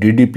DDP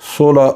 16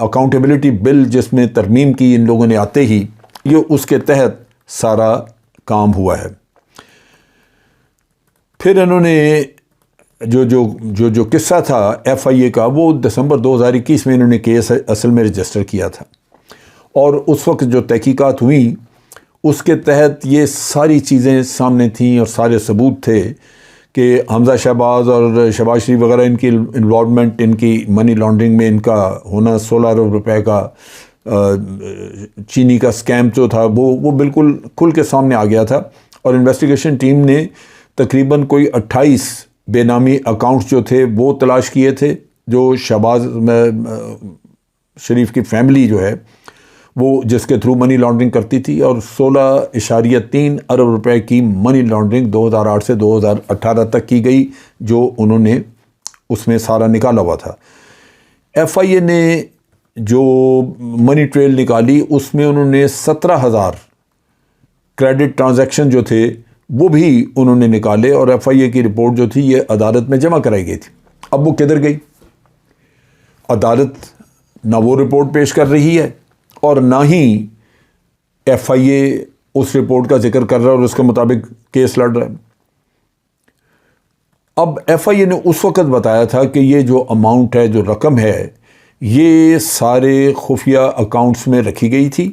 accountability بل جس میں ترمیم کی ان لوگوں نے آتے ہی، یہ اس کے تحت سارا کام ہوا ہے۔ پھر انہوں نے جو قصہ تھا ایف آئی اے کا، وہ دسمبر 2021 میں انہوں نے کیس اصل میں رجسٹر کیا تھا، اور اس وقت جو تحقیقات ہوئیں اس کے تحت یہ ساری چیزیں سامنے تھیں اور سارے ثبوت تھے کہ حمزہ شہباز اور شہباز شریف وغیرہ ان کی انوالومنٹ، ان کی منی لانڈرنگ میں ان کا ہونا، 16 ارب روپے کا چینی کا سکیم جو تھا وہ بالکل کھل کے سامنے آ گیا تھا۔ اور انویسٹیگیشن ٹیم نے تقریباً کوئی 28 بے نامی اکاؤنٹس جو تھے وہ تلاش کیے تھے، جو شہباز شریف کی فیملی جو ہے وہ جس کے تھرو منی لانڈرنگ کرتی تھی، اور 16.3 ارب روپے کی منی لانڈرنگ 2008 سے 2018 تک کی گئی، جو انہوں نے اس میں سارا نکالا ہوا تھا۔ ایف آئی اے نے جو منی ٹریل نکالی اس میں انہوں نے 17,000 کریڈٹ ٹرانزیکشن جو تھے وہ بھی انہوں نے نکالے، اور ایف آئی اے کی رپورٹ جو تھی یہ عدالت میں جمع کرائی گئی تھی۔ اب وہ کدھر گئی؟ عدالت نہ وہ رپورٹ پیش کر رہی ہے اور نہ ہی ایف آئی اے اس رپورٹ کا ذکر کر رہا ہے اور اس کے مطابق کیس لڑ رہا ہے۔ اب ایف آئی اے نے اس وقت بتایا تھا کہ یہ جو اماؤنٹ ہے، جو رقم ہے، یہ سارے خفیہ اکاؤنٹس میں رکھی گئی تھی،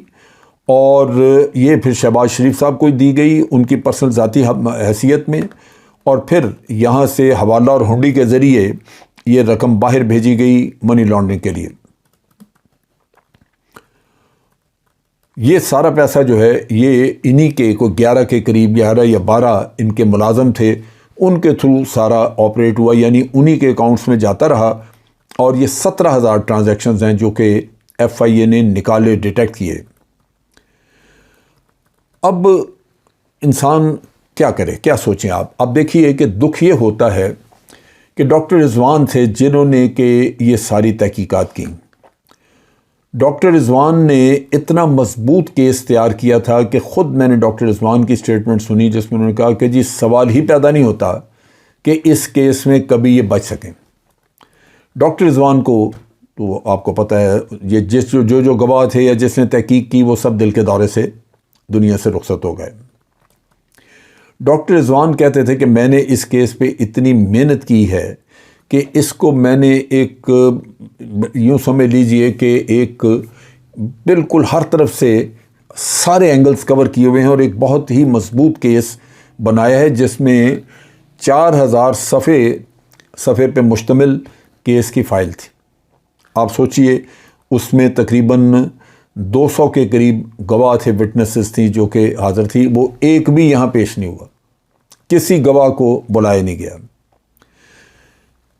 اور یہ پھر شہباز شریف صاحب کو دی گئی ان کی پرسنل ذاتی حیثیت میں، اور پھر یہاں سے حوالہ اور ہنڈی کے ذریعے یہ رقم باہر بھیجی گئی منی لانڈرنگ کے لیے۔ یہ سارا پیسہ جو ہے یہ انہی کے کوئی 11 کے قریب، 11 یا 12 ان کے ملازم تھے، ان کے تھرو سارا آپریٹ ہوا، یعنی انہی کے اکاؤنٹس میں جاتا رہا، اور یہ 17,000 ٹرانزیکشنز ہیں جو کہ ایف آئی اے نے نکالے، ڈیٹیکٹ کیے۔ اب انسان کیا کرے، کیا سوچیں آپ؟ اب دیکھیے کہ دکھ یہ ہوتا ہے کہ ڈاکٹر رضوان تھے جنہوں نے کہ یہ ساری تحقیقات کی۔ ڈاکٹر رضوان نے اتنا مضبوط کیس تیار کیا تھا کہ خود میں نے ڈاکٹر رضوان کی سٹیٹمنٹ سنی جس میں انہوں نے کہا کہ جی سوال ہی پیدا نہیں ہوتا کہ اس کیس میں کبھی یہ بچ سکیں۔ ڈاکٹر رضوان کو تو آپ کو پتہ ہے، یہ جو گواہ تھے یا جس نے تحقیق کی وہ سب دل کے دورے سے دنیا سے رخصت ہو گئے۔ ڈاکٹر رضوان کہتے تھے کہ میں نے اس کیس پہ اتنی محنت کی ہے کہ اس کو میں نے ایک یوں سمجھ لیجئے کہ ایک بالکل ہر طرف سے سارے اینگلز کور کیے ہوئے ہیں، اور ایک بہت ہی مضبوط کیس بنایا ہے جس میں 4,000 صفحے پہ مشتمل کیس کی فائل تھی۔ آپ سوچئے اس میں تقریباً 200 کے قریب گواہ تھے، وٹنسز تھیں جو کہ حاضر تھی، وہ ایک بھی یہاں پیش نہیں ہوا، کسی گواہ کو بلایا نہیں گیا۔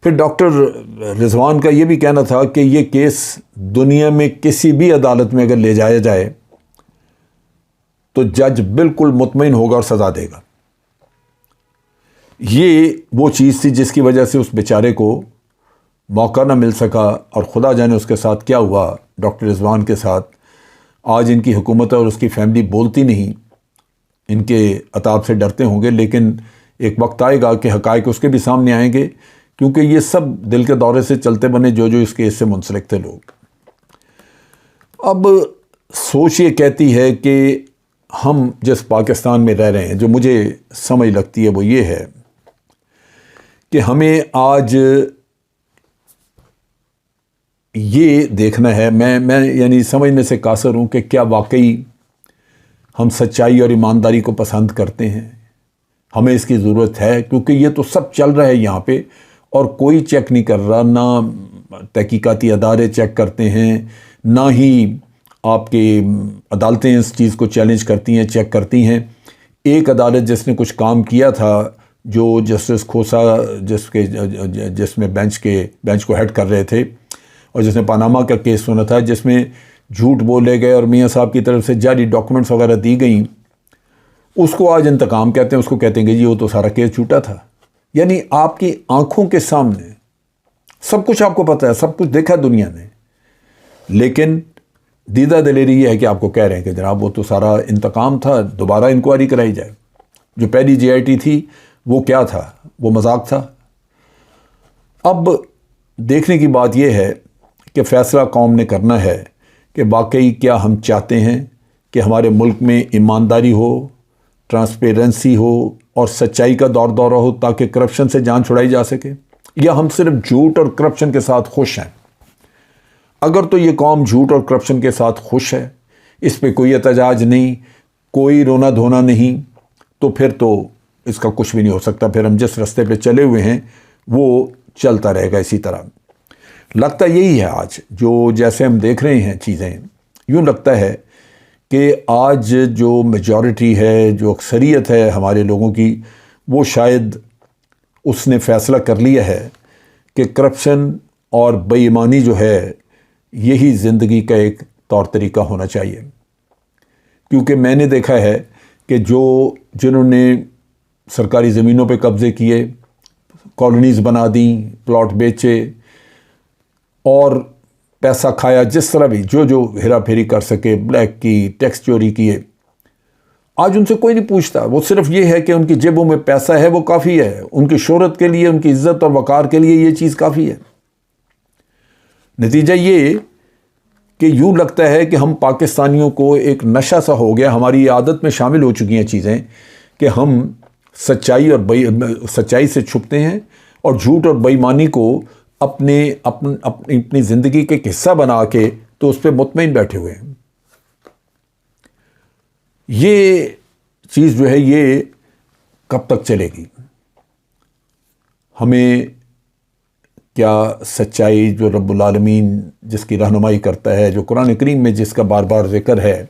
پھر ڈاکٹر رضوان کا یہ بھی کہنا تھا کہ یہ کیس دنیا میں کسی بھی عدالت میں اگر لے جایا جائے تو جج بالکل مطمئن ہوگا اور سزا دے گا۔ یہ وہ چیز تھی جس کی وجہ سے اس بیچارے کو موقع نہ مل سکا، اور خدا جانے اس کے ساتھ کیا ہوا ڈاکٹر رضوان کے ساتھ۔ آج ان کی حکومت اور اس کی فیملی بولتی نہیں، ان کے عتاب سے ڈرتے ہوں گے، لیکن ایک وقت آئے گا کہ حقائق اس کے بھی سامنے آئیں گے، کیونکہ یہ سب دل کے دورے سے چلتے بنے جو اس کیس سے منسلک تھے لوگ۔ اب سوچ یہ کہتی ہے کہ ہم جس پاکستان میں رہ رہے ہیں، جو مجھے سمجھ لگتی ہے وہ یہ ہے کہ ہمیں آج یہ دیکھنا ہے، میں یعنی سمجھنے سے قاصر ہوں کہ کیا واقعی ہم سچائی اور ایمانداری کو پسند کرتے ہیں؟ ہمیں اس کی ضرورت ہے، کیونکہ یہ تو سب چل رہا ہے یہاں پہ اور کوئی چیک نہیں کر رہا، نہ تحقیقاتی ادارے چیک کرتے ہیں، نہ ہی آپ کی عدالتیں اس چیز کو چیلنج کرتی ہیں، چیک کرتی ہیں۔ ایک عدالت جس نے کچھ کام کیا تھا، جو جسٹس کھوسا جس میں بینچ کو ہیڈ کر رہے تھے، اور جس نے پاناما کا کیس سنا تھا، جس میں جھوٹ بولے گئے اور میاں صاحب کی طرف سے جعلی ڈاکومنٹس وغیرہ دی گئیں، اس کو آج انتقام کہتے ہیں، اس کو کہتے ہیں کہ جی وہ تو سارا کیس جھوٹا تھا۔ یعنی آپ کی آنکھوں کے سامنے سب کچھ آپ کو پتہ ہے، سب کچھ دیکھا دنیا نے، لیکن دیدہ دلیری یہ ہے کہ آپ کو کہہ رہے ہیں کہ جناب وہ تو سارا انتقام تھا، دوبارہ انکوائری کرائی جائے۔ جو پہلی جے آئی ٹی تھی وہ کیا تھا؟ وہ مذاق تھا۔ اب دیکھنے کی بات یہ ہے کہ فیصلہ قوم نے کرنا ہے کہ واقعی کیا ہم چاہتے ہیں کہ ہمارے ملک میں ایمانداری ہو، ٹرانسپیرنسی ہو اور سچائی کا دور دورہ ہو تاکہ کرپشن سے جان چھڑائی جا سکے، یا ہم صرف جھوٹ اور کرپشن کے ساتھ خوش ہیں۔ اگر تو یہ قوم جھوٹ اور کرپشن کے ساتھ خوش ہے، اس پہ کوئی احتجاج نہیں، کوئی رونا دھونا نہیں، تو پھر تو اس کا کچھ بھی نہیں ہو سکتا۔ پھر ہم جس راستے پہ چلے ہوئے ہیں وہ چلتا رہے گا اسی طرح۔ لگتا یہی ہے آج جو جیسے ہم دیکھ رہے ہیں چیزیں، یوں لگتا ہے کہ آج جو میجورٹی ہے، جو اکثریت ہے ہمارے لوگوں کی، وہ شاید اس نے فیصلہ کر لیا ہے کہ کرپشن اور بے ایمانی جو ہے یہی زندگی کا ایک طور طریقہ ہونا چاہیے۔ کیونکہ میں نے دیکھا ہے کہ جنہوں نے سرکاری زمینوں پہ قبضے کیے، کالونیز بنا دیں، پلاٹ بیچے اور پیسہ کھایا، جس طرح بھی جو ہیرا پھیری کر سکے، بلیک کی، ٹیکس چوری کیے، آج ان سے کوئی نہیں پوچھتا۔ وہ صرف یہ ہے کہ ان کی جیبوں میں پیسہ ہے، وہ کافی ہے، ان کی شہرت کے لیے، ان کی عزت اور وقار کے لیے یہ چیز کافی ہے۔ نتیجہ یہ کہ یوں لگتا ہے کہ ہم پاکستانیوں کو ایک نشہ سا ہو گیا، ہماری عادت میں شامل ہو چکی ہیں چیزیں کہ ہم سچائی سے چھپتے ہیں اور جھوٹ اور بے ایمانی کو اپنی زندگی کے حصہ بنا کے تو اس پہ مطمئن بیٹھے ہوئے ہیں۔ یہ چیز جو ہے یہ کب تک چلے گی؟ ہمیں کیا سچائی جو رب العالمین جس کی رہنمائی کرتا ہے، جو قرآن کریم میں جس کا بار بار ذکر ہے،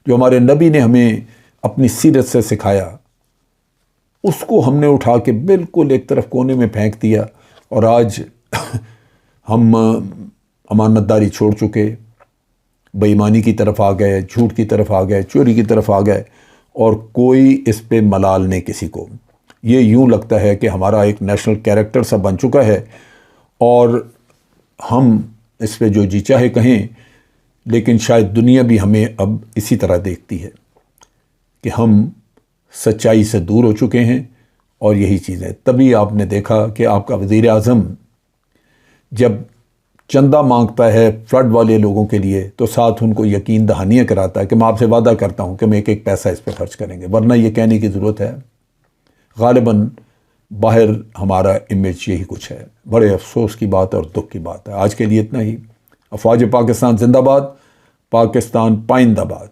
جو ہمارے نبی نے ہمیں اپنی سیرت سے سکھایا، اس کو ہم نے اٹھا کے بالکل ایک طرف کونے میں پھینک دیا، اور آج ہم امانت داری چھوڑ چکے، بے ایمانی کی طرف آ گئے، جھوٹ کی طرف آ گئے، چوری کی طرف آ گئے، اور کوئی اس پہ ملال نہیں کسی کو۔ یہ یوں لگتا ہے کہ ہمارا ایک نیشنل کیریکٹر سا بن چکا ہے، اور ہم اس پہ جو جی چاہے کہیں، لیکن شاید دنیا بھی ہمیں اب اسی طرح دیکھتی ہے کہ ہم سچائی سے دور ہو چکے ہیں، اور یہی چیزیں۔ تبھی آپ نے دیکھا کہ آپ کا وزیر اعظم جب چندہ مانگتا ہے فلڈ والے لوگوں کے لیے تو ساتھ ان کو یقین دہانیاں کراتا ہے کہ میں آپ سے وعدہ کرتا ہوں کہ ہم ایک ایک پیسہ اس پہ خرچ کریں گے، ورنہ یہ کہنے کی ضرورت ہے۔ غالباً باہر ہمارا امیج یہی کچھ ہے۔ بڑے افسوس کی بات اور دکھ کی بات ہے۔ آج کے لیے اتنا ہی۔ افواج پاکستان زندہ باد، پاکستان پائندہ باد۔